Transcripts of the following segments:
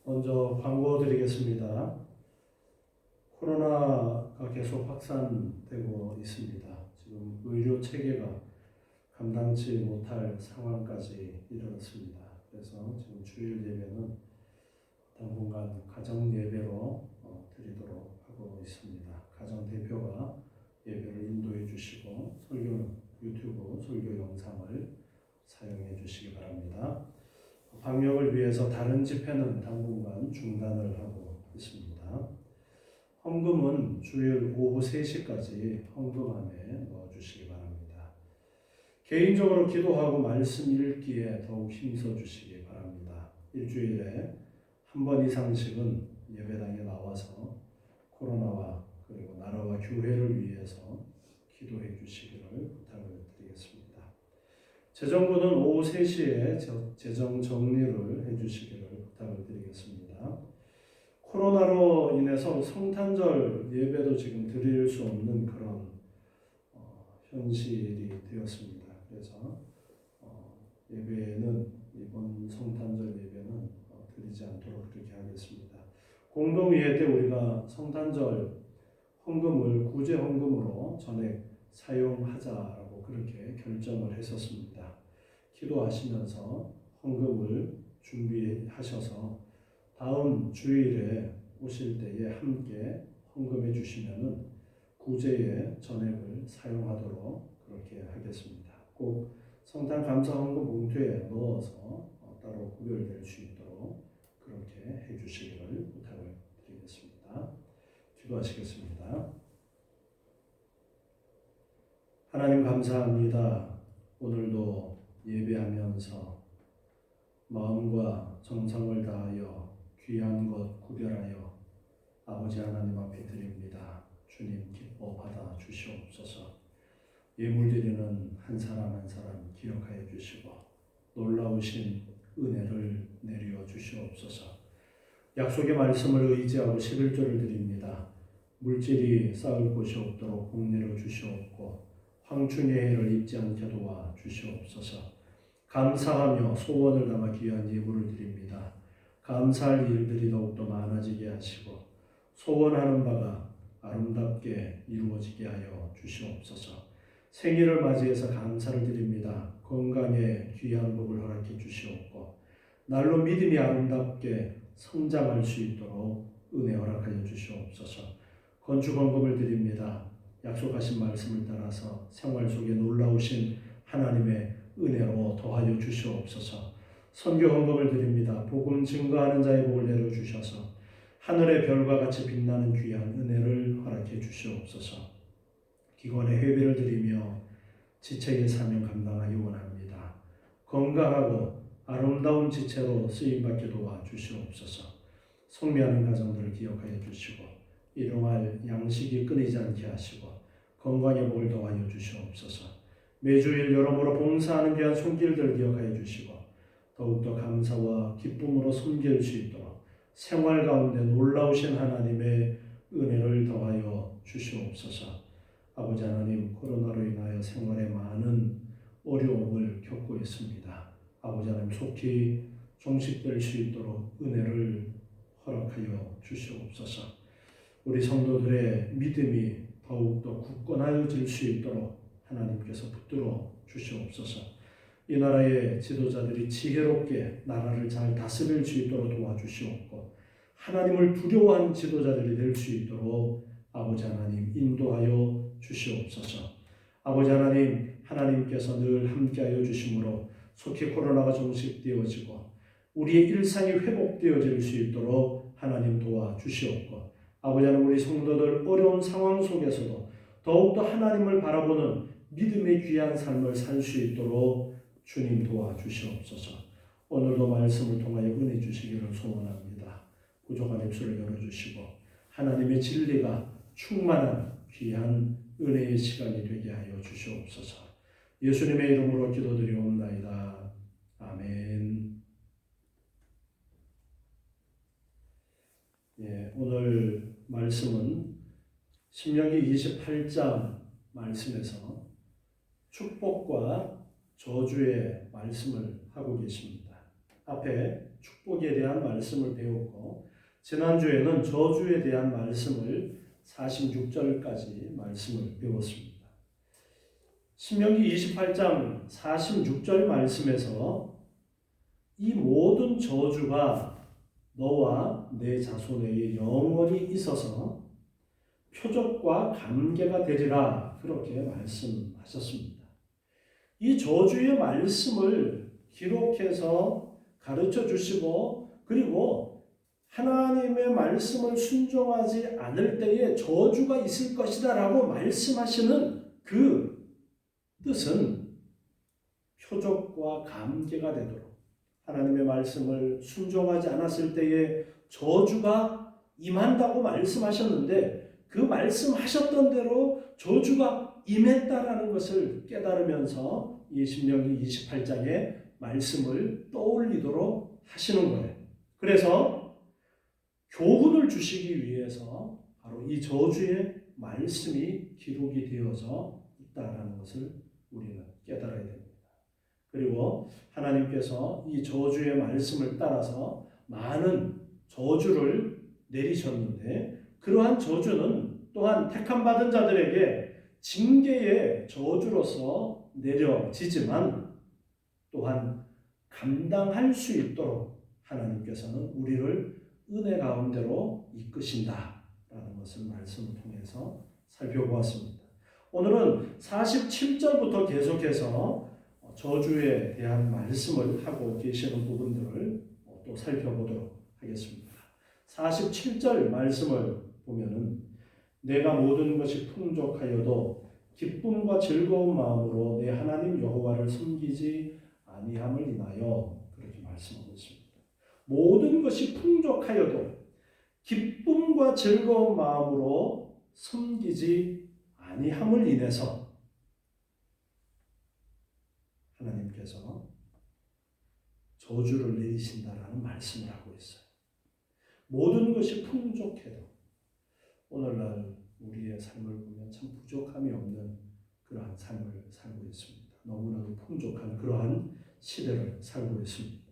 먼저 광고 드리겠습니다. 코로나가 계속 확산되고 있습니다. 지금 의료 체계가 감당치 못할 상황까지 이르렀습니다. 그래서 지금 주일 예배는 당분간 가정 예배로 드리도록 하고 있습니다. 가정 대표가 예배를 인도해 주시고 유튜브 설교 영상을 사용해 주시기 바랍니다. 방역을 위해서 다른 집회는 당분간 중단을 하고 있습니다. 헌금은 주일 오후 3시까지 헌금함에 넣어주시기 바랍니다. 개인적으로 기도하고 말씀 읽기에 더욱 힘써 주시기 바랍니다. 일주일에 한 번 이상씩은 예배당에 나와서 코로나와 그리고 나라와 교회를 위해서 기도해 주시기를 부탁을 드리겠습니다. 재정부는 오후 3시에 재정 정리를 해주시기를 부탁을 드리겠습니다. 코로나로 인해서 성탄절 예배도 지금 드릴 수 없는 그런 현실이 되었습니다. 그래서 예배는 이번 성탄절 예배는 드리지 않도록 그렇게 하겠습니다. 공동의회 때 우리가 성탄절 헌금을 구제 헌금으로 전액 사용하자라고 그렇게 결정을 했었습니다. 기도하시면서 헌금을 준비하셔서 다음 주일에 오실 때에 함께 헌금해 주시면은 구제의 전액을 사용하도록 그렇게 하겠습니다. 꼭 성탄 감사 헌금 봉투에 넣어서 따로 구별될 수 있도록 그렇게 해 주시기를 부탁을 드리겠습니다. 기도하시겠습니다. 하나님 감사합니다. 오늘도 예배하면서 마음과 정성을 다하여 귀한 것 구별하여 아버지 하나님 앞에 드립니다. 주님 기뻐 받아 주시옵소서. 예물 드리는 한 사람 한 사람 기억하여 주시고 놀라우신 은혜를 내려 주시옵소서. 약속의 말씀을 의지하고 11조를 드립니다. 물질이 쌓을 곳이 없도록 복내려 주시옵고 황충의 해를 입지 않게 도와 주시옵소서. 감사하며 소원을 담아 귀한 예물을 드립니다. 감사할 일들이 더욱더 많아지게 하시고 소원하는 바가 아름답게 이루어지게 하여 주시옵소서. 생일을 맞이해서 감사를 드립니다. 건강에 귀한 복을 허락해 주시옵고 날로 믿음이 아름답게 성장할 수 있도록 은혜 허락하여 주시옵소서. 건축헌금을 드립니다. 약속하신 말씀을 따라서 생활 속에 놀라우신 하나님의 은혜로 더하여 주시옵소서. 선교헌금을 드립니다. 복음 증거하는 자의 복을 내려주셔서 하늘의 별과 같이 빛나는 귀한 은혜를 허락해 주시옵소서. 기관의 회비를 드리며 지체의 사명 감당하기 원합니다. 건강하고 아름다운 지체로 쓰임받게 도와 주시옵소서. 성미하는 가정들을 기억하여 주시고 일용할 양식이 끊이지 않게 하시고 건강의 복을 더하여 주시옵소서. 매주일 여러모로 봉사하는 귀한 손길들 기억하여 주시고 더욱더 감사와 기쁨으로 섬길 수 있도록 생활 가운데 놀라우신 하나님의 은혜를 더하여 주시옵소서. 아버지 하나님, 코로나로 인하여 생활에 많은 어려움을 겪고 있습니다. 아버지 하나님, 속히 종식될 수 있도록 은혜를 허락하여 주시옵소서. 우리 성도들의 믿음이 더욱더 굳건하여질 수 있도록 하나님께서 붙들어 주시옵소서. 이 나라의 지도자들이 지혜롭게 나라를 잘 다스릴 수 있도록 도와주시옵고 하나님을 두려워하는 지도자들이 될 수 있도록 아버지 하나님 인도하여 주시옵소서. 아버지 하나님, 하나님께서 늘 함께하여 주심으로 속히 코로나가 종식되어지고 우리의 일상이 회복되어질 수 있도록 하나님 도와주시옵고 아버지 하나님, 우리 성도들 어려운 상황 속에서도 더욱더 하나님을 바라보는 믿음의 귀한 삶을 살 수 있도록 주님 도와주시옵소서. 오늘도 말씀을 통하여 은혜 주시기를 소원합니다. 부족한 입술을 열어주시고 하나님의 진리가 충만한 귀한 은혜의 시간이 되게 하여 주시옵소서. 예수님의 이름으로 기도드리옵나이다. 아멘. 오늘 말씀은 신명기 28장 말씀에서 축복과 저주의 말씀을 하고 계십니다. 앞에 축복에 대한 말씀을 배웠고 지난주에는 저주에 대한 말씀을 46절까지 말씀을 배웠습니다. 신명기 28장 46절 말씀에서 이 모든 저주가 너와 내 자손에게 영원히 있어서 표적과 관계가 되리라 그렇게 말씀하셨습니다. 이 저주의 말씀을 기록해서 가르쳐 주시고 그리고 하나님의 말씀을 순종하지 않을 때에 저주가 있을 것이다 라고 말씀하시는 그 뜻은 표적과 관계가 되도록 하나님의 말씀을 순종하지 않았을 때에 저주가 임한다고 말씀하셨는데 그 말씀하셨던 대로 저주가 임했다라는 것을 깨달으면서 이 신명기 28장의 말씀을 떠올리도록 하시는 거예요. 그래서 교훈을 주시기 위해서 바로 이 저주의 말씀이 기록이 되어져 있다라는 것을 우리는 깨달아야 됩니다. 그리고 하나님께서 이 저주의 말씀을 따라서 많은 저주를 내리셨는데 그러한 저주는 또한 택함받은 자들에게 징계의 저주로서 내려지지만 또한 감당할 수 있도록 하나님께서는 우리를 은혜 가운데로 이끄신다라는 것을 말씀을 통해서 살펴보았습니다. 오늘은 47절부터 계속해서 저주에 대한 말씀을 하고 계시는 부분들을 또 살펴보도록 하겠습니다. 47절 말씀을 보면은 내가 모든 것이 풍족하여도 기쁨과 즐거운 마음으로 내 하나님 여호와를 섬기지 아니함을 인하여 그렇게 말씀하고 있습니다. 모든 것이 풍족하여도 기쁨과 즐거운 마음으로 섬기지 아니함을 인해서 하나님께서 저주를 내리신다라는 말씀을 하고 있어요. 모든 것이 풍족해도 오늘날 우리의 삶을 보면 참 부족함이 없는 그러한 삶을 살고 있습니다. 너무나도 풍족한 그러한 시대를 살고 있습니다.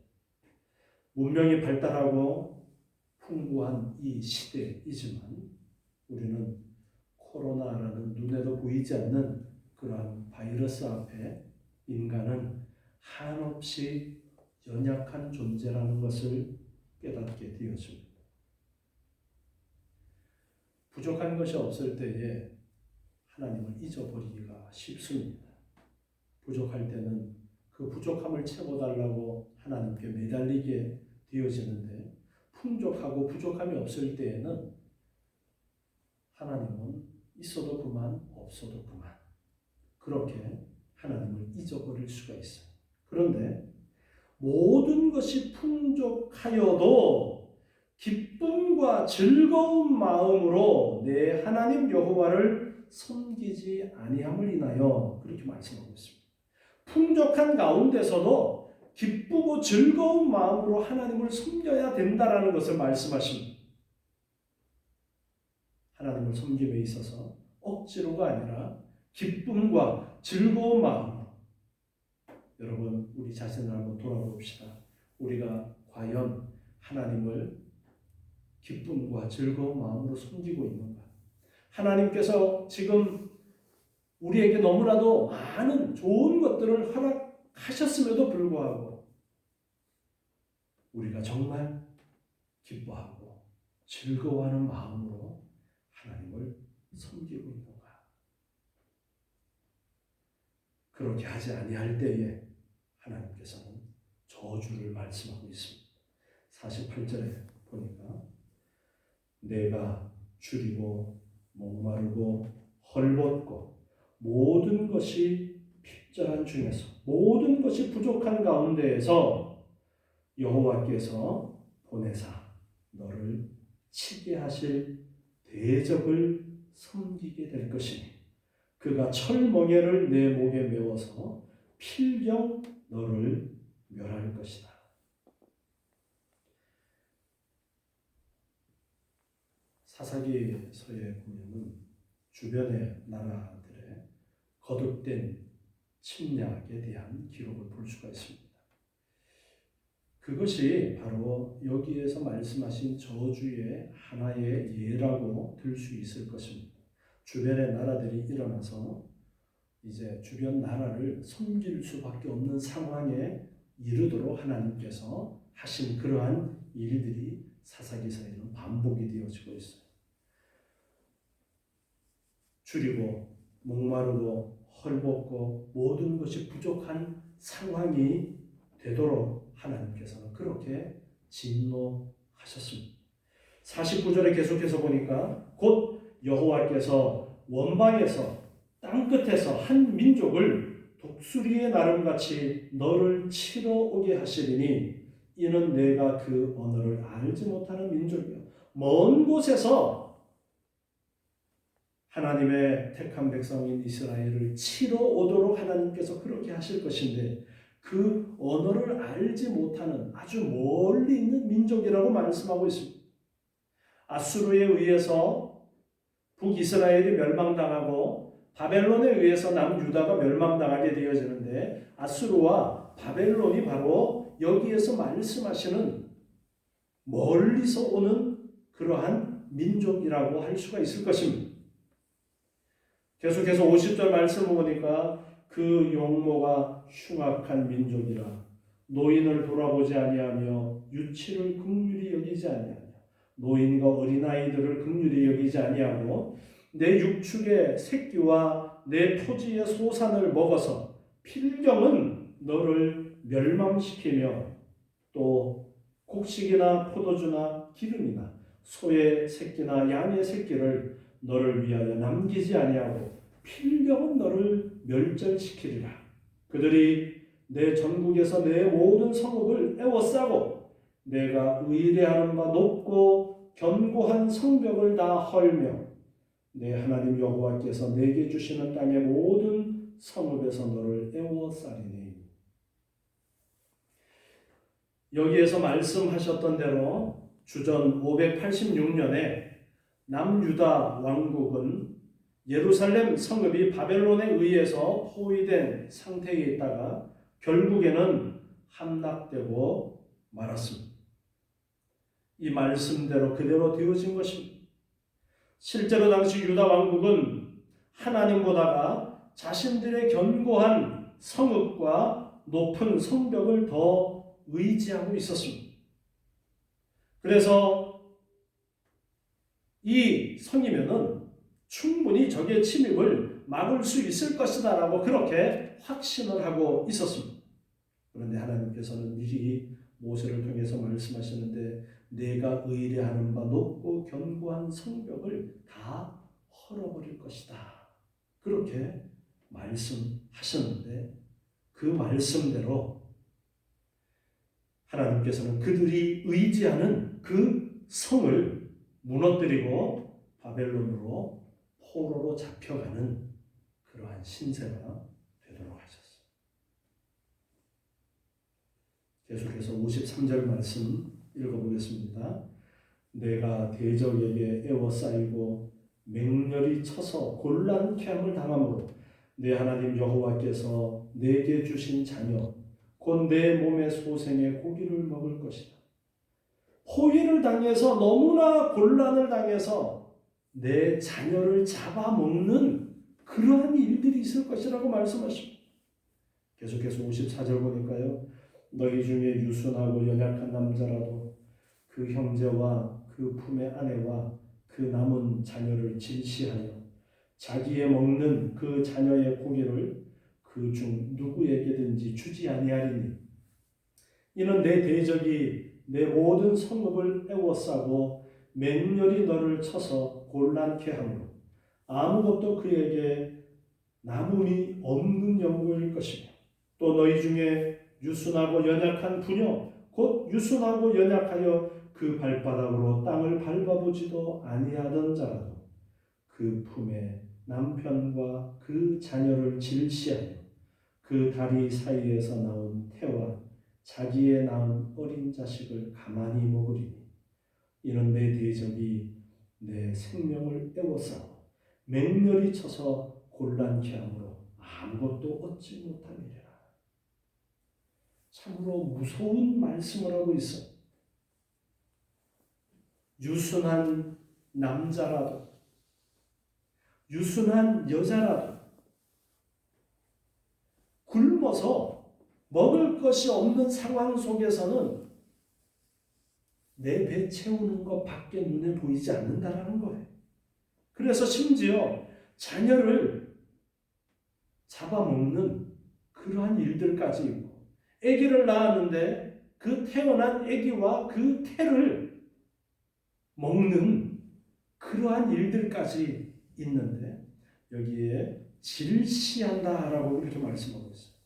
문명이 발달하고 풍부한 이 시대이지만 우리는 코로나라는 눈에도 보이지 않는 그러한 바이러스 앞에 인간은 한없이 연약한 존재라는 것을 깨닫게 되었습니다. 부족한 것이 없을 때에 하나님을 잊어버리기가 쉽습니다. 부족할 때는 그 부족함을 채워달라고 하나님께 매달리게 되어지는데 풍족하고 부족함이 없을 때에는 하나님은 있어도 그만 없어도 그만 그렇게 하나님을 잊어버릴 수가 있어요. 그런데 모든 것이 풍족하여도 기쁨과 즐거운 마음으로 내 하나님 여호와를 섬기지 아니함을 인하여 그렇게 말씀하고 있습니다. 풍족한 가운데서도 기쁘고 즐거운 마음으로 하나님을 섬겨야 된다라는 것을 말씀하십니다. 하나님을 섬김에 있어서 억지로가 아니라 기쁨과 즐거운 마음으로 여러분 우리 자신을 한번 돌아봅시다. 우리가 과연 하나님을 기쁨과 즐거운 마음으로 섬기고 있는가? 하나님께서 지금 우리에게 너무나도 많은 좋은 것들을 허락하셨음에도 불구하고 우리가 정말 기뻐하고 즐거워하는 마음으로 하나님을 섬기고 있는가? 그렇게 하지 아니할 때에 하나님께서는 저주를 말씀하고 있습니다. 48절에 보니까 내가 줄이고 목마르고 헐벗고 모든 것이 핍절한 중에서 모든 것이 부족한 가운데에서 여호와께서 보내사 너를 치게 하실 대적을 섬기게 될 것이니 그가 철멍에를 내 목에 메워서 필경 너를 멸할 것이다. 사사기서에 보면은 주변의 나라들의 거듭된 침략에 대한 기록을 볼 수가 있습니다. 그것이 바로 여기에서 말씀하신 저주의 하나의 예라고 들 수 있을 것입니다. 주변의 나라들이 일어나서 이제 주변 나라를 섬길 수밖에 없는 상황에 이르도록 하나님께서 하신 그러한 일들이 사사기서에는 반복이 되어지고 있어요. 줄이고 목마르고 헐벗고 모든 것이 부족한 상황이 되도록 하나님께서는 그렇게 진노하셨습니다. 49절에 계속해서 보니까 곧 여호와께서 원방에서 땅끝에서 한 민족을 독수리의 나름같이 너를 치러 오게 하시리니 이는 내가 그 언어를 알지 못하는 민족이요 먼 곳에서 하나님의 택한 백성인 이스라엘을 치러 오도록 하나님께서 그렇게 하실 것인데 그 언어를 알지 못하는 아주 멀리 있는 민족이라고 말씀하고 있습니다. 아수르에 의해서 북이스라엘이 멸망당하고 바벨론에 의해서 남유다가 멸망당하게 되어지는데 아수르와 바벨론이 바로 여기에서 말씀하시는 멀리서 오는 그러한 민족이라고 할 수가 있을 것입니다. 계속해서 50절 말씀을 보니까 그 용모가 흉악한 민족이라 노인을 돌아보지 아니하며 유치를 긍휼히 여기지 아니하며 노인과 어린아이들을 긍휼히 여기지 아니하고 내 육축의 새끼와 내 토지의 소산을 먹어서 필경은 너를 멸망시키며 또 곡식이나 포도주나 기름이나 소의 새끼나 양의 새끼를 너를 위하여 남기지 아니하고 필경은 너를 멸절시키리라. 그들이 내 전국에서 내 모든 성읍을 애워싸고 내가 의뢰하는 바 높고 견고한 성벽을 다 헐며 내 하나님 여호와께서 내게 주시는 땅의 모든 성읍에서 너를 애워싸리니. 여기에서 말씀하셨던 대로 주전 586년에 남유다 왕국은 예루살렘 성읍이 바벨론에 의해서 포위된 상태에 있다가 결국에는 함락되고 말았습니다. 이 말씀대로 그대로 되어진 것입니다. 실제로 당시 유다 왕국은 하나님 보다가 자신들의 견고한 성읍과 높은 성벽을 더 의지하고 있었습니다. 그래서 이 성이면은 충분히 적의 침입을 막을 수 있을 것이다 라고 그렇게 확신을 하고 있었습니다. 그런데 하나님께서는 미리 모세를 통해서 말씀하시는데 내가 의뢰하는 바 높고 견고한 성벽을 다 헐어버릴 것이다. 그렇게 말씀하셨는데 그 말씀대로 하나님께서는 그들이 의지하는 그 성을 무너뜨리고 바벨론으로 포로로 잡혀가는 그러한 신세가 되도록 하셨습니다. 계속해서 53절 말씀 읽어보겠습니다. 내가 대적에게 애워싸이고 맹렬히 쳐서 곤란케 함을 당함으로 내 하나님 여호와께서 내게 주신 자녀 곧 내 몸의 소생의 고기를 먹을 것이다. 포위를 당해서 너무나 곤란을 당해서 내 자녀를 잡아먹는 그러한 일들이 있을 것이라고 말씀하십니다. 계속해서 54절 보니까요. 너희 중에 유순하고 연약한 남자라도 그 형제와 그 품의 아내와 그 남은 자녀를 질시하여 자기의 먹는 그 자녀의 고기를 그 중 누구에게든지 주지 아니하리니 이는 내 대적이 내 모든 성읍을 애워싸고 맹렬히 너를 쳐서 곤란케 하므로 아무것도 그에게 남음이 없는 영광일 것이며 또 너희 중에 유순하고 연약한 부녀 곧 유순하고 연약하여 그 발바닥으로 땅을 밟아보지도 아니하던 자라도 그 품에 남편과 그 자녀를 질시하여 그 다리 사이에서 나온 태와 자기의 낳은 어린 자식을 가만히 먹으리니 이는 내 대적이 내 생명을 애워싸고 맹렬히 쳐서 곤란케 하므로 아무것도 얻지 못함이라. 참으로 무서운 말씀을 하고 있어. 유순한 남자라도, 유순한 여자라도 굶어서 먹을 것이 없는 상황 속에서는 내 배 채우는 것밖에 눈에 보이지 않는다라는 거예요. 그래서 심지어 자녀를 잡아먹는 그러한 일들까지 있고, 아기를 낳았는데 그 태어난 아기와 그 태를 먹는 그러한 일들까지 있는데, 여기에 질시한다라고 그렇게 말씀하고 있어요.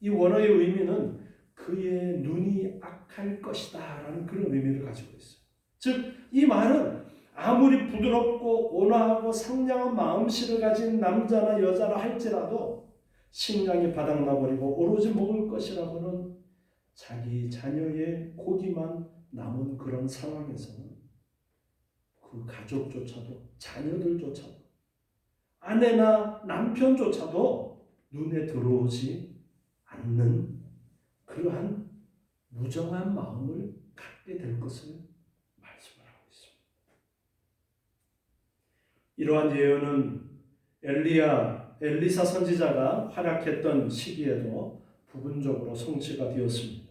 이 원어의 의미는 그의 눈이 악할 것이다 라는 그런 의미를 가지고 있어요. 즉, 이 말은 아무리 부드럽고 온화하고 상냥한 마음씨를 가진 남자나 여자라 할지라도 식량이 바닥나버리고 오로지 먹을 것이라고는 자기 자녀의 고기만 남은 그런 상황에서는 그 가족조차도, 자녀들조차도, 아내나 남편조차도 눈에 들어오지 않는 그러한 무정한 마음을 갖게 될 것을 말씀을 하고 있습니다. 이러한 예언은 엘리사 선지자가 활약했던 시기에도 부분적으로 성취가 되었습니다.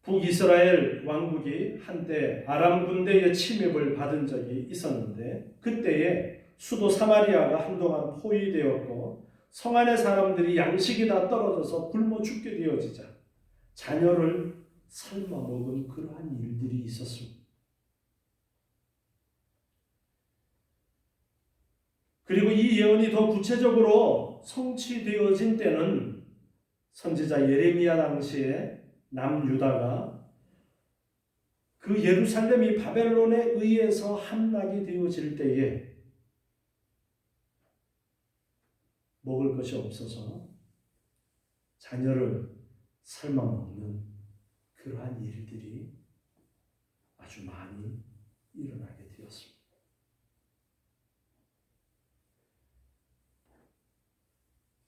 북이스라엘 왕국이 한때 아람 군대의 침입을 받은 적이 있었는데, 그때에 수도 사마리아가 한동안 포위되었고 성 안의 사람들이 양식이 다 떨어져서 굶어 죽게 되어지자 자녀를 삶아 먹은 그러한 일들이 있었습니다. 그리고 이 예언이 더 구체적으로 성취되어진 때는 선지자 예레미야 당시에 남유다가 그 예루살렘이 바벨론에 의해서 함락이 되어질 때에 먹을 것이 없어서 자녀를 삶아 먹는 그러한 일들이 아주 많이 일어나게 되었습니다.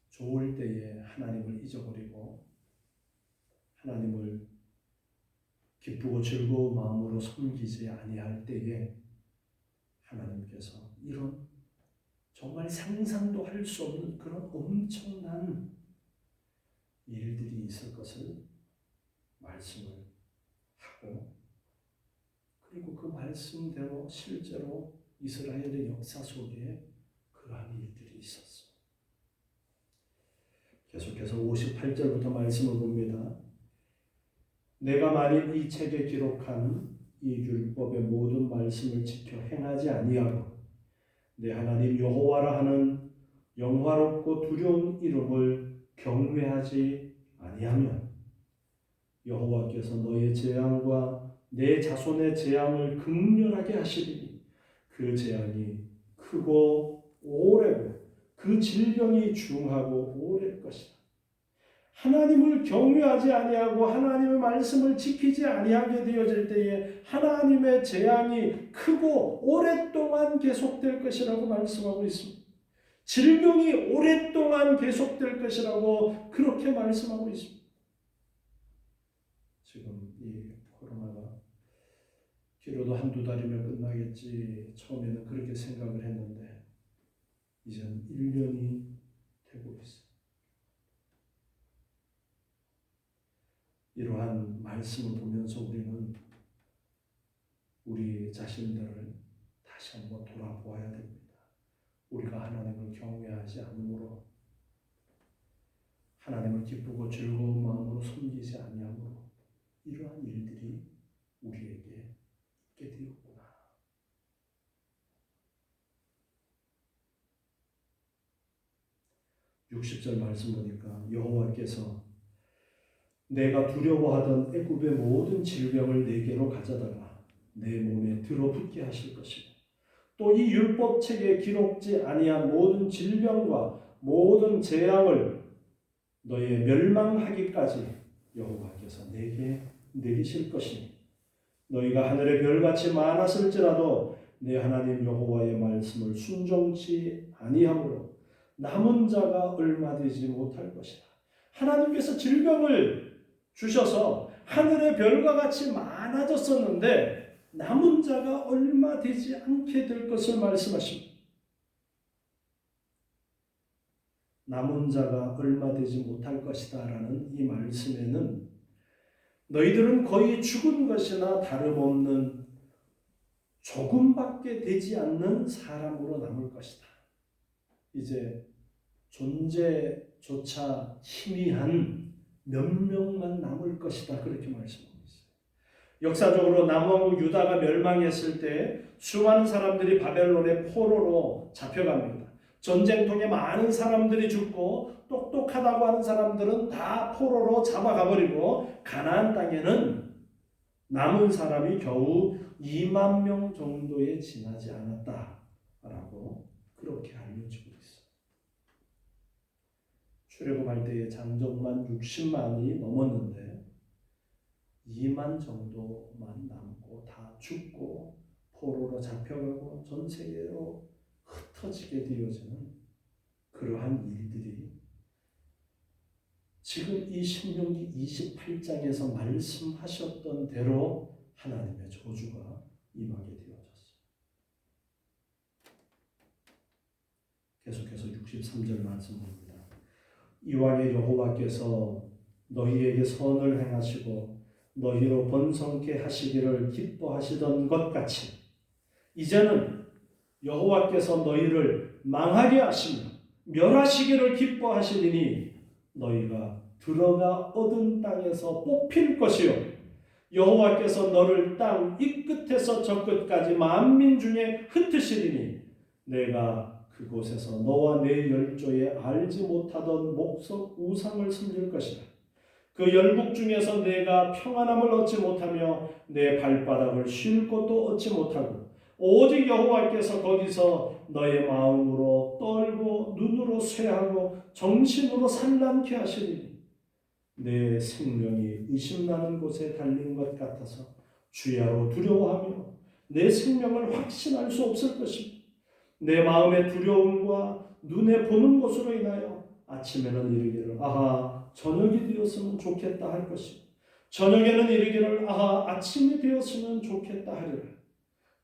좋을 때에 하나님을 잊어버리고 하나님을 기쁘고 즐거운 마음으로 섬기지 아니할 때에 하나님께서 이런 정말 상상도 할 수 없는 그런 엄청난 일들이 있을 것을 말씀을 하고, 그리고 그 말씀대로 실제로 이스라엘의 역사 속에 그러한 일들이 있었어요. 계속해서 58절부터 말씀을 봅니다. 내가 만일 이 책에 기록한 이 율법의 모든 말씀을 지켜 행하지 아니하고 내 하나님 여호와라 하는 영화롭고 두려운 이름을 경외하지 아니하면 여호와께서 너의 재앙과 내 자손의 재앙을 극렬하게 하시리니 그 재앙이 크고 오래고 그 질병이 중하고 오래일 것이다. 하나님을 경외하지 아니하고 하나님의 말씀을 지키지 아니하게 되어질 때에 하나님의 재앙이 크고 오랫동안 계속될 것이라고 말씀하고 있습니다. 질병이 오랫동안 계속될 것이라고 그렇게 말씀하고 있습니다. 지금 이 코로나가 길어도 한두 달이면 끝나겠지, 처음에는 그렇게 생각을 했는데 이제는 1년이 되고 있어요. 이러한 말씀을 보면서 우리는 우리 자신들을 다시 한번 돌아보아야 됩니다. 우리가 하나님을 경외하지 않으므로, 하나님을 기쁘고 즐거운 마음으로 섬기지 아니하므로 이러한 일들이 우리에게 있게 되었구나. 60절 말씀 보니까 여호와께서 내가 두려워하던 애굽의 모든 질병을 내게로 가져다가 내 몸에 들어붙게 하실 것이고 또 이 율법책에 기록지 아니한 모든 질병과 모든 재앙을 너의 멸망하기까지 여호와께서 내게 내리실 것이니 너희가 하늘의 별같이 많았을지라도 내 하나님 여호와의 말씀을 순종치 아니하므로 남은 자가 얼마 되지 못할 것이다. 하나님께서 질병을 주셔서 하늘의 별과 같이 많아졌었는데 남은 자가 얼마 되지 않게 될 것을 말씀하십니다. 남은 자가 얼마 되지 못할 것이다 라는 이 말씀에는 너희들은 거의 죽은 것이나 다름없는 조금밖에 되지 않는 사람으로 남을 것이다. 이제 존재조차 희미한 몇 명만 남을 것이다. 그렇게 말씀하고 있어요. 역사적으로 남왕국 유다가 멸망했을 때 수많은 사람들이 바벨론의 포로로 잡혀갑니다. 전쟁통에 많은 사람들이 죽고 똑똑하다고 하는 사람들은 다 포로로 잡아가버리고 가나안 땅에는 남은 사람이 겨우 2만 명 정도에 지나지 않았다라고 그렇게 알려지고 있어요. 출애굽할 때의 장정만 60만이 넘었는데 2만 정도만 남고 다 죽고 포로로 잡혀가고 전 세계로 흩어지게 되어지는 그러한 일들이 지금 이 신명기 28장에서 말씀하셨던 대로 하나님의 저주가 임하게 되어졌어요. 계속해서 63절 말씀 봅니다. 이왕의 여호와께서 너희에게 선을 행하시고 너희로 번성케 하시기를 기뻐하시던 것 같이 이제는 여호와께서 너희를 망하게 하시며 멸하시기를 기뻐하시리니 너희가 들어가 얻은 땅에서 뽑힐 것이요 여호와께서 너를 땅 이 끝에서 저 끝까지 만민 중에 흩으시리니 내가 그곳에서 너와 내 열조에 알지 못하던 목석 우상을 섬길 것이라. 그 열국 중에서 내가 평안함을 얻지 못하며 내 발바닥을 쉴 곳도 얻지 못하고 오직 여호와께서 거기서 너의 마음으로 떨고 눈으로 쇠하고 정신으로 산란케 하시리니 내 생명이 의심나는 곳에 달린 것 같아서 주야로 두려워하며 내 생명을 확신할 수 없을 것입니다. 내 마음의 두려움과 눈에 보는 것으로 인하여 아침에는 이르기를 아하 저녁이 되었으면 좋겠다 할 것이고 저녁에는 이르기를 아하 아침이 되었으면 좋겠다 하리라.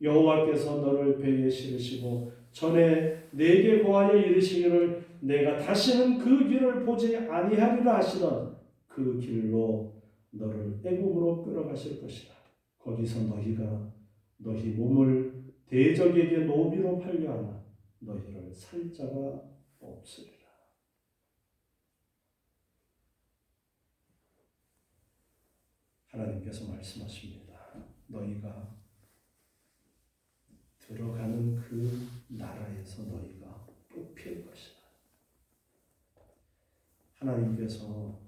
여호와께서 너를 배에 실으시고 전에 내게 고하여 이르시기를 내가 다시는 그 길을 보지 아니하리라 하시던 그 길로 너를 애국으로 끌어가실 것이라. 거기서 너희가 너희 몸을 대적에게 노비로 팔려하나 너희를 살 자가 없으리라. 하나님께서 말씀하십니다. 너희가 들어가는 그 나라에서 너희가 뽑힐 것이다. 하나님께서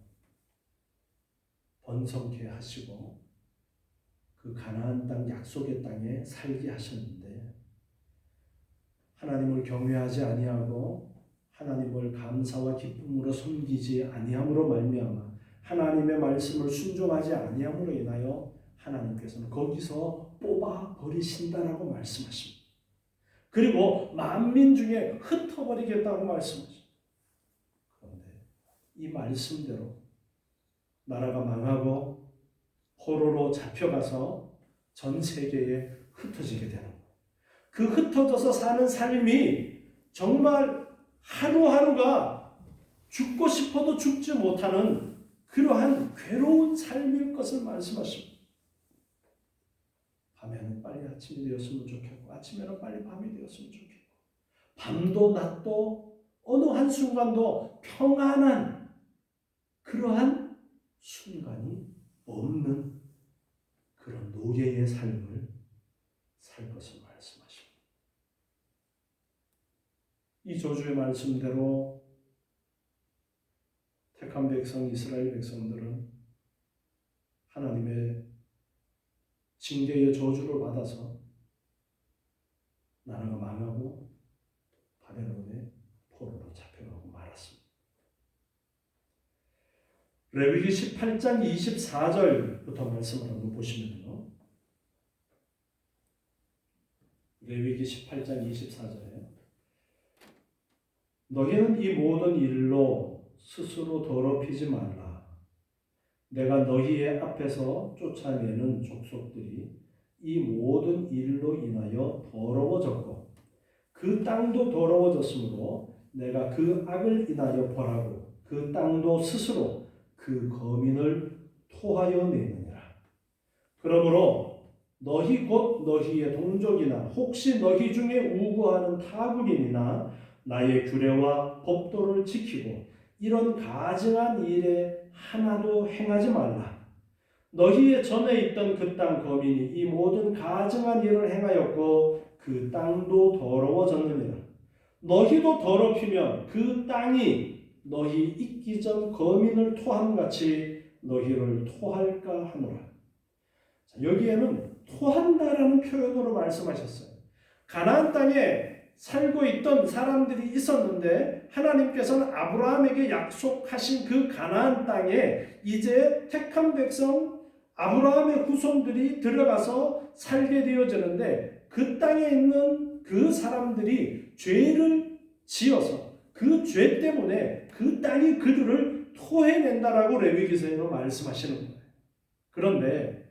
번성케 하시고 그 가나안 땅 약속의 땅에 살게 하셨는데 하나님을 경외하지 아니하고 하나님을 감사와 기쁨으로 섬기지 아니함으로 말미암아 하나님의 말씀을 순종하지 아니함으로 인하여 하나님께서는 거기서 뽑아 버리신다라고 말씀하십니다. 그리고 만민 중에 흩어버리겠다고 말씀하십니다. 그런데 이 말씀대로 나라가 망하고 포로로 잡혀가서 전 세계에 흩어지게 되는 거예요. 그 흩어져서 사는 삶이 정말 하루하루가 죽고 싶어도 죽지 못하는 그러한 괴로운 삶일 것을 말씀하십니다. 밤에는 빨리 아침이 되었으면 좋겠고 아침에는 빨리 밤이 되었으면 좋겠고 밤도 낮도 어느 한순간도 평안한 그러한 순간이 없는 그런 노예의 삶을 살 것을 말씀하십니다. 이 저주의 말씀대로 택한 백성 이스라엘 백성들은 하나님의 징계의 저주를 받아서 나라가 망하고 바벨론의 포로로 잡혀가고 말았습니다. 레위기 18장 24절부터 말씀을 한번 보시면요. 레위기 18장 24절에 너희는 이 모든 일로 스스로 더럽히지 말라. 내가 너희의 앞에서 쫓아내는 족속들이 이 모든 일로 인하여 더러워졌고 그 땅도 더러워졌으므로 내가 그 악을 인하여 벌하고 그 땅도 스스로 그 거민을 토하여 내느니라. 그러므로 너희 곧 너희의 동족이나 혹시 너희 중에 우고하는 타국인이나 나의 규례와 법도를 지키고 이런 가증한 일에 하나도 행하지 말라. 너희의 전에 있던 그 땅 거민이 이 모든 가증한 일을 행하였고 그 땅도 더러워졌느니라. 너희도 더럽히면 그 땅이 너희 있기 전 거민을 토함같이 너희를 토할까 하노라. 자, 여기에는 토한다라는 표현으로 말씀하셨어요. 가나안 땅에 살고 있던 사람들이 있었는데 하나님께서는 아브라함에게 약속하신 그 가나안 땅에 이제 택한 백성 아브라함의 후손들이 들어가서 살게 되어지는데 그 땅에 있는 그 사람들이 죄를 지어서 그 죄 때문에 그 땅이 그들을 토해낸다라고 레위기서에는 말씀하시는 거예요. 그런데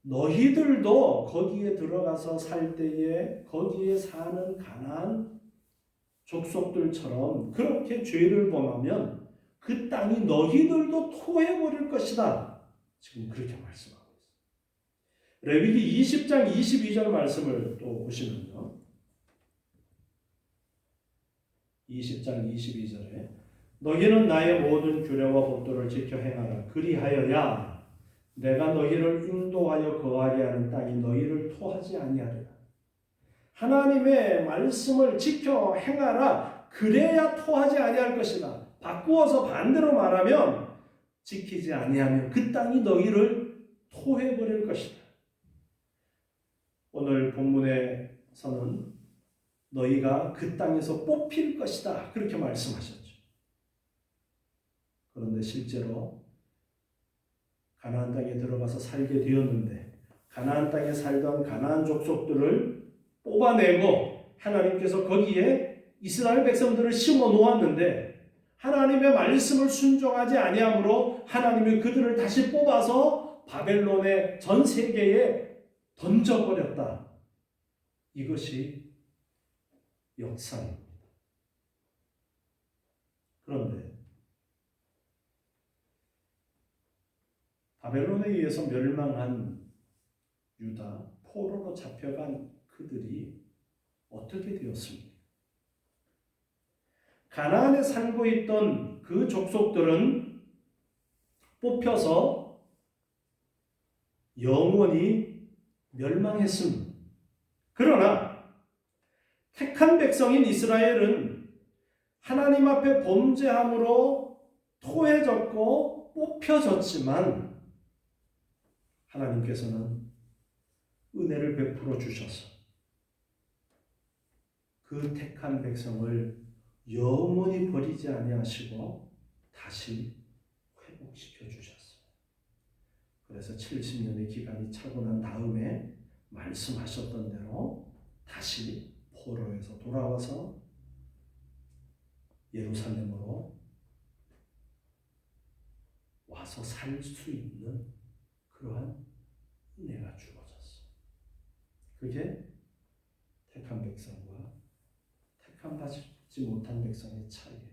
너희들도 거기에 들어가서 살 때에 거기에 사는 가나안 족속들처럼 그렇게 죄를 범하면 그 땅이 너희들도 토해버릴 것이다. 지금 그렇게 말씀하고 있어요. 레위기 20장 22절 말씀을 또 보시면요. 20장 22절에 너희는 나의 모든 규례와 법도를 지켜 행하라. 그리하여야 내가 너희를 인도하여 거하게 하는 땅이 너희를 토하지 아니하리라. 하나님의 말씀을 지켜 행하라. 그래야 토하지 아니할 것이다. 바꾸어서 반대로 말하면 지키지 아니하면 그 땅이 너희를 토해버릴 것이다. 오늘 본문에서는 너희가 그 땅에서 뽑힐 것이다. 그렇게 말씀하셨죠. 그런데 실제로 가나안 땅에 들어가서 살게 되었는데 가나안 땅에 살던 가나안 족속들을 뽑아내고 하나님께서 거기에 이스라엘 백성들을 심어 놓았는데 하나님의 말씀을 순종하지 아니함으로 하나님이 그들을 다시 뽑아서 바벨론의 전 세계에 던져버렸다. 이것이 역사입니다. 그런데 바벨론에 의해서 멸망한 유다, 포로로 잡혀간 그들이 어떻게 되었습니까? 가나안에 살고 있던 그 족속들은 뽑혀서 영원히 멸망했습니다. 그러나 택한 백성인 이스라엘은 하나님 앞에 범죄함으로 토해졌고 뽑혀졌지만 하나님께서는 은혜를 베풀어 주셔서 그 택한 백성을 영원히 버리지 아니하시고 다시 회복시켜 주셨어요. 그래서 70년의 기간이 차고 난 다음에 말씀하셨던 대로 다시 포로에서 돌아와서 예루살렘으로 와서 살 수 있는 그러한 은혜가 주어졌어요. 그게 택한 백성과 택한 받지 못한 백성의 차이예요.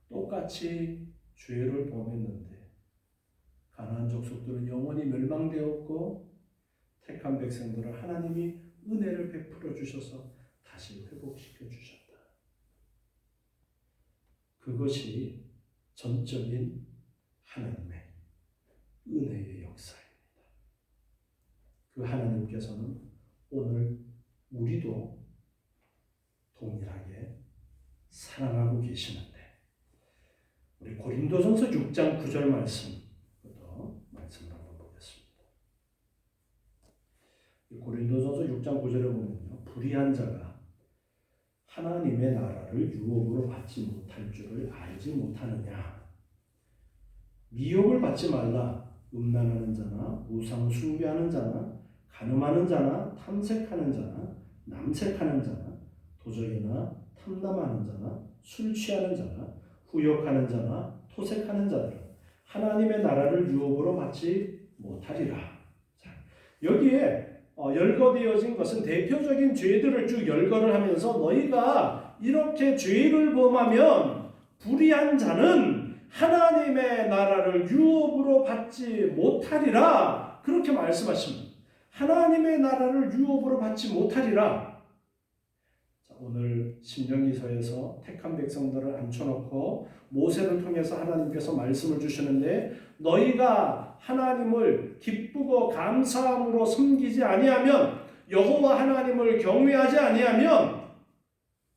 똑같이 죄를 범했는데 가나안 족속들은 영원히 멸망되었고 택한 백성들은 하나님이 은혜를 베풀어 주셔서 다시 회복시켜 주셨다. 그것이 전적인 하나님의 은혜의 역사입니다. 그 하나님께서는 오늘 우리도 동일하게 사랑하고 계시는데 우리 고린도전서 6장 9절 말씀부터 말씀을 한번 보겠습니다. 고린도전서 6장 9절에 보면요, 불의한 자가 하나님의 나라를 유업으로 받지 못할 줄을 알지 못하느냐. 미혹을 받지 말라. 음란하는 자나 우상 숭배하는 자나 간음하는 자나 탐색하는 자나 남색하는 자나 도적이나 탐남하는 자나 술 취하는 자나 후욕하는 자나 토색하는 자들은 하나님의 나라를 유업으로 받지 못하리라. 자, 여기에 열거되어진 것은 대표적인 죄들을 쭉 열거를 하면서 너희가 이렇게 죄를 범하면 불의한 자는 하나님의 나라를 유업으로 받지 못하리라. 그렇게 말씀하십니다. 하나님의 나라를 유업으로 받지 못하리라. 자, 오늘 신명기서에서 택한 백성들을 앉혀놓고 모세를 통해서 하나님께서 말씀을 주시는데 너희가 하나님을 기쁘고 감사함으로 섬기지 아니하면 여호와 하나님을 경외하지 아니하면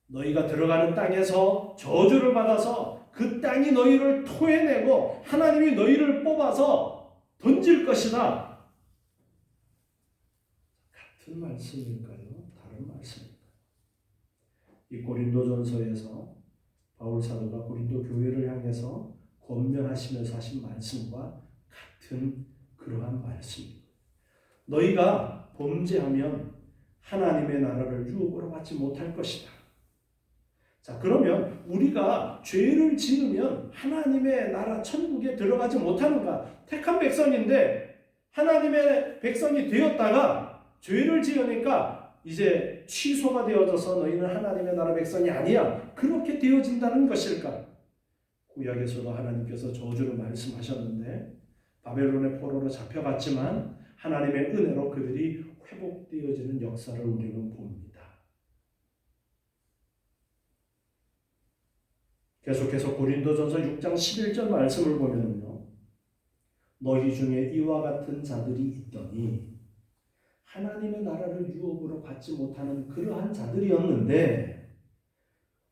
너희가 들어가는 땅에서 저주를 받아서 그 땅이 너희를 토해내고 하나님이 너희를 뽑아서 던질 것이다. 같은 말씀일까요? 다른 말씀일까요? 이 고린도전서에서 바울 사도가 고린도 교회를 향해서 권면하시면서 하신 말씀과 같은 그러한 말씀입니다. 너희가 범죄하면 하나님의 나라를 유업으로 받지 못할 것이다. 자, 그러면 우리가 죄를 지으면 하나님의 나라 천국에 들어가지 못하는가? 택한 백성인데 하나님의 백성이 되었다가 죄를 지으니까 이제 취소가 되어져서 너희는 하나님의 나라 백성이 아니야. 그렇게 되어진다는 것일까? 구약에서도 하나님께서 저주를 말씀하셨는데 바벨론의 포로로 잡혀갔지만 하나님의 은혜로 그들이 회복되어지는 역사를 우리는 봅니다. 계속해서 고린도전서 6장 11절 말씀을 보면요, 너희 중에 이와 같은 자들이 있더니 하나님의 나라를 유업으로 받지 못하는 그러한 자들이었는데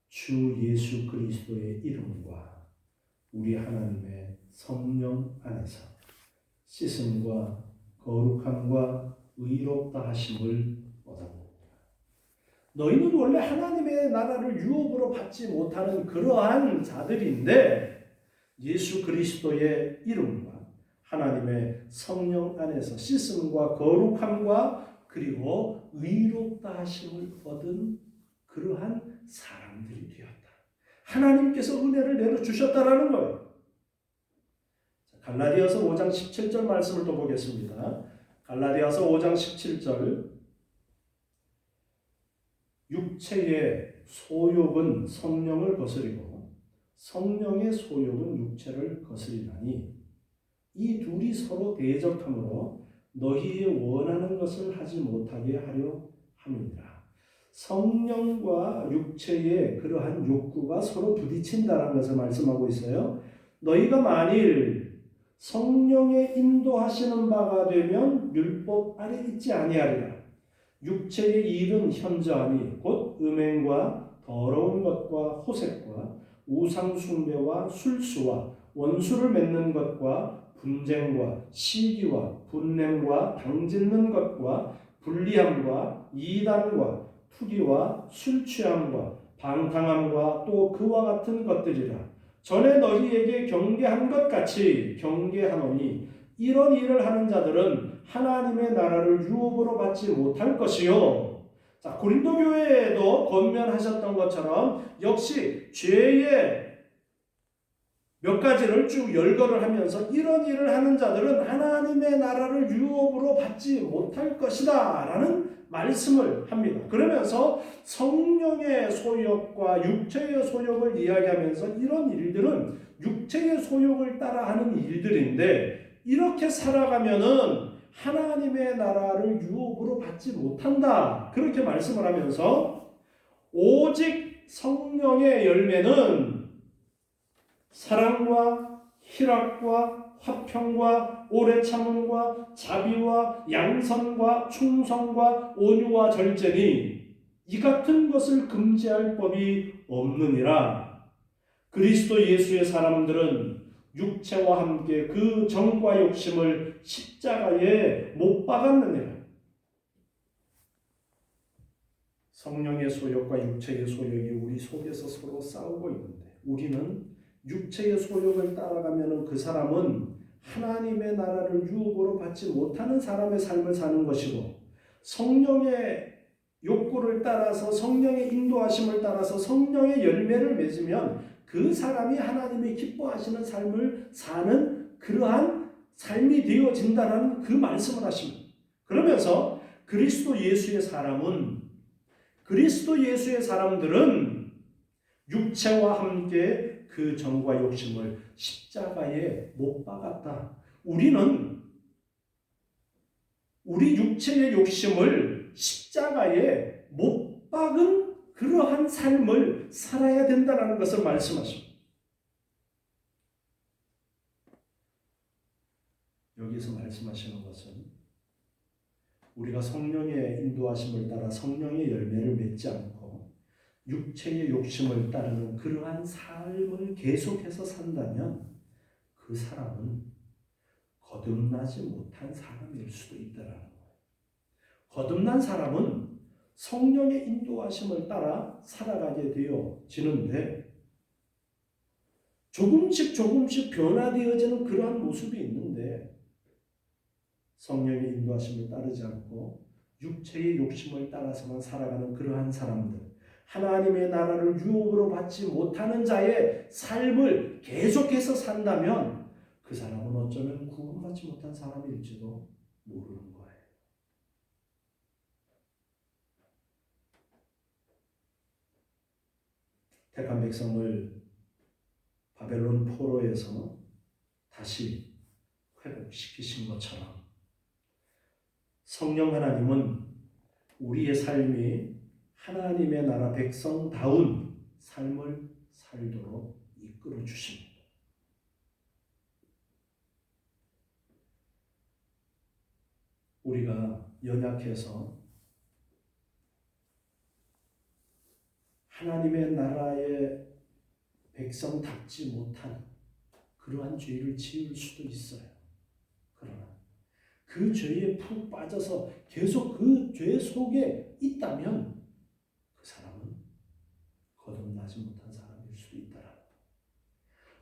주 예수 그리스도의 이름과 우리 하나님의 성령 안에서 씻음과 거룩함과 의롭다 하심을 얻었느니라. 너희는 원래 하나님의 나라를 유업으로 받지 못하는 그러한 자들인데 예수 그리스도의 이름과 하나님의 성령 안에서 씻음과 거룩함과 그리고 의롭다 하심을 얻은 그러한 사람들이 되었다. 하나님께서 은혜를 내려주셨다라는 거예요. 갈라디아서 5장 17절 말씀을 또 보겠습니다. 갈라디아서 5장 17절 육체의 소욕은 성령을 거스리고 성령의 소욕은 육체를 거스리나니 이 둘이 서로 대적함으로 너희의 원하는 것을 하지 못하게 하려 함이니라. 성령과 육체의 그러한 욕구가 서로 부딪힌다는 것을 말씀하고 있어요. 너희가 만일 성령의 인도하시는 바가 되면 율법 아래 있지 아니하리라. 육체의 일은 현저하니 곧 음행과 더러운 것과 호색과 우상 숭배와 술수와 원수를 맺는 것과 분쟁과 시기와 분냄과 당짓는 것과 불리함과 이단과 투기와 술 취함과 방탕함과 또 그와 같은 것들이라. 전에 너희에게 경계한 것 같이 경계하노니 이런 일을 하는 자들은 하나님의 나라를 유업으로 받지 못할 것이요. 자, 고린도 교회에도 권면하셨던 것처럼 역시 죄의 몇 가지를 쭉 열거를 하면서 이런 일을 하는 자들은 하나님의 나라를 유업으로 받지 못할 것이다 라는 말씀을 합니다. 그러면서 성령의 소욕과 육체의 소욕을 이야기하면서 이런 일들은 육체의 소욕을 따라하는 일들인데 이렇게 살아가면은 하나님의 나라를 유업으로 받지 못한다. 그렇게 말씀을 하면서 오직 성령의 열매는 사랑과 희락과 화평과 오래 참음과 자비와 양선과 충성과 온유와 절제니 이 같은 것을 금지할 법이 없느니라. 그리스도 예수의 사람들은 육체와 함께 그 정과 욕심을 십자가에 못 박았느니라. 성령의 소욕과 육체의 소욕이 우리 속에서 서로 싸우고 있는데 우리는 육체의 소욕을 따라가면 그 사람은 하나님의 나라를 유업으로 받지 못하는 사람의 삶을 사는 것이고 성령의 욕구를 따라서 성령의 인도하심을 따라서 성령의 열매를 맺으면 그 사람이 하나님이 기뻐하시는 삶을 사는 그러한 삶이 되어진다라는 그 말씀을 하십니다. 그러면서 그리스도 예수의 사람들은 육체와 함께 그 정과 욕심을 십자가에 못 박았다. 우리는 우리 육체의 욕심을 십자가에 못 박은 그러한 삶을 살아야 된다는 것을 말씀하십니다. 여기서 말씀하시는 것은 우리가 성령의 인도하심을 따라 성령의 열매를 맺지 않고 육체의 욕심을 따르는 그러한 삶을 계속해서 산다면 그 사람은 거듭나지 못한 사람일 수도 있다는 거예요. 거듭난 사람은 성령의 인도하심을 따라 살아가게 되어지는데 조금씩 변화되어지는 그러한 모습이 있는데 성령의 인도하심을 따르지 않고 육체의 욕심을 따라서만 살아가는 그러한 사람들, 하나님의 나라를 유업으로 받지 못하는 자의 삶을 계속해서 산다면 그 사람은 어쩌면 구원받지 못한 사람일지도 모르는 거예요. 택한 백성을 바벨론 포로에서 다시 회복시키신 것처럼 성령 하나님은 우리의 삶이 하나님의 나라 백성다운 삶을 살도록 이끌어 주십니다. 우리가 연약해서 하나님의 나라의 백성답지 못한 그러한 죄를 지을 수도 있어요. 그러나 그 죄에 푹 빠져서 계속 그 죄 속에 있다면 그 사람은 거듭나지 못한 사람일 수도 있다라는 거예요.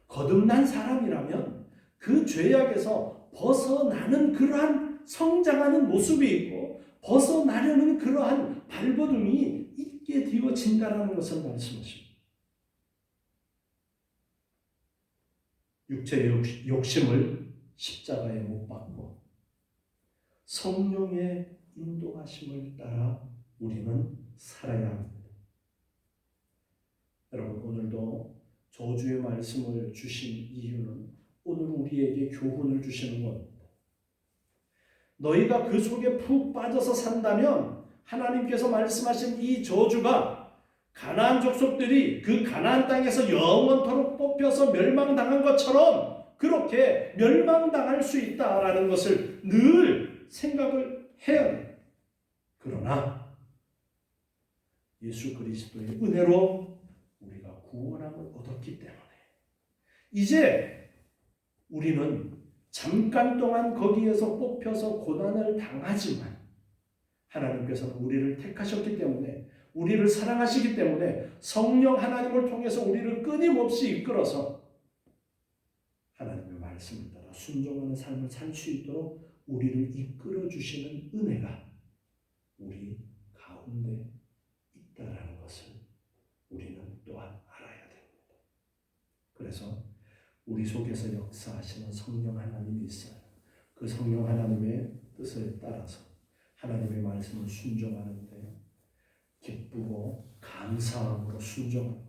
거듭난 사람이라면 그 죄악에서 벗어나는 그러한 성장하는 모습이 있고 벗어나려는 그러한 발버둥이 있게 되어진다라는 것을 말씀하십니다. 육체의 욕심을 십자가에 못 박고 성령의 인도하심을 따라 우리는 살아야 합니다. 여러분, 오늘도 저주의 말씀을 주신 이유는 오늘 우리에게 교훈을 주시는 겁니다. 너희가 그 속에 푹 빠져서 산다면 하나님께서 말씀하신 이 저주가 가나안 족속들이 그 가나안 땅에서 영원토록 뽑혀서 멸망당한 것처럼 그렇게 멸망당할 수 있다라는 것을 늘 생각을 해야 해요. 그러나 예수 그리스도의 은혜로 우리가 구원함을 얻었기 때문에 이제 우리는 잠깐 동안 거기에서 뽑혀서 고난을 당하지만 하나님께서는 우리를 택하셨기 때문에 우리를 사랑하시기 때문에 성령 하나님을 통해서 우리를 끊임없이 이끌어서 하나님의 말씀을 따라 순종하는 삶을 살 수 있도록 우리를 이끌어 주시는 은혜가 우리 가운데 있다라는 것을 우리는 또한 알아야 됩니다. 그래서 우리 속에서 역사하시는 성령 하나님이 있어요. 그 성령 하나님의 뜻에 따라서 하나님의 말씀을 순종하는데 기쁘고 감사함으로 순종하고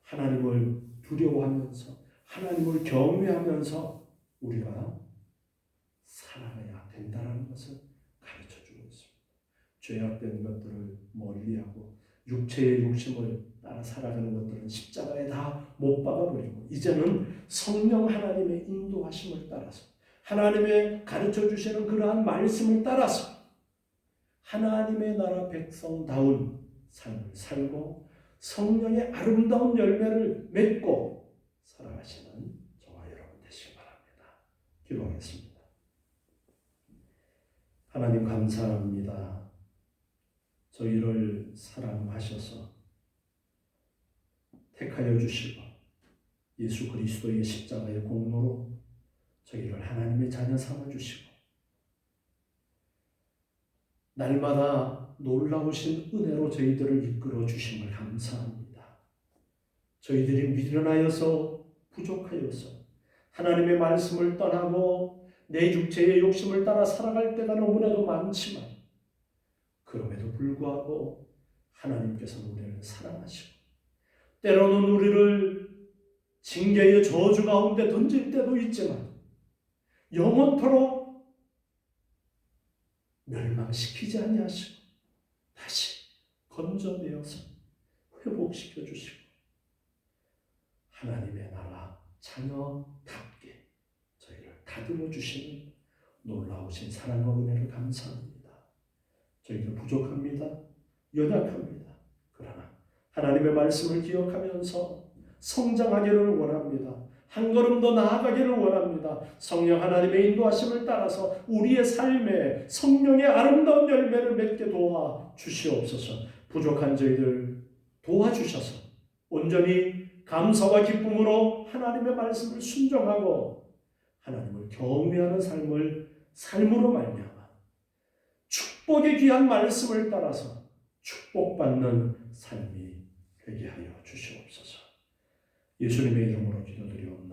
하나님을 두려워하면서 하나님을 경외하면서 우리가 살아가야 된다는 것을 가르쳐주고 있습니다. 죄악된 것들을 멀리하고 육체의 욕심을 따라 살아가는 것들은 십자가에 다 못 박아버리고 이제는 성령 하나님의 인도하심을 따라서 하나님의 가르쳐주시는 그러한 말씀을 따라서 하나님의 나라 백성다운 삶을 살고 성령의 아름다운 열매를 맺고 살아가시는 저와 여러분 되시기 바랍니다. 기도하겠습니다. 하나님 감사합니다. 저희를 사랑하셔서 택하여 주시고 예수 그리스도의 십자가의 공로로 저희를 하나님의 자녀 삼아 주시고 날마다 놀라우신 은혜로 저희들을 이끌어 주심을 감사합니다. 저희들이 미련하여서 부족하여서 하나님의 말씀을 떠나고 내 육체의 욕심을 따라 살아갈 때가 너무나도 많지만 그럼에도 불구하고 하나님께서는 우리를 사랑하시고 때로는 우리를 징계의 저주 가운데 던질 때도 있지만 영원토록 멸망시키지 아니하시고 다시 건져내어서 회복시켜 주시고 하나님의 나라 자녀답게 저희를 다듬어 주시는 놀라우신 사랑과 은혜를 감사합니다. 저희들 부족합니다. 연약합니다. 그러나 하나님의 말씀을 기억하면서 성장하기를 원합니다. 한 걸음 더 나아가기를 원합니다. 성령 하나님의 인도하심을 따라서 우리의 삶에 성령의 아름다운 열매를 맺게 도와 주시옵소서. 부족한 저희들 도와주셔서 온전히 감사와 기쁨으로 하나님의 말씀을 순종하고 하나님을 경외하는 삶으로 말미암아 축복의 귀한 말씀을 따라서 축복받는 삶이 되게 하여 주시옵소서. 예수님의 이름으로 기도드리옵나이다.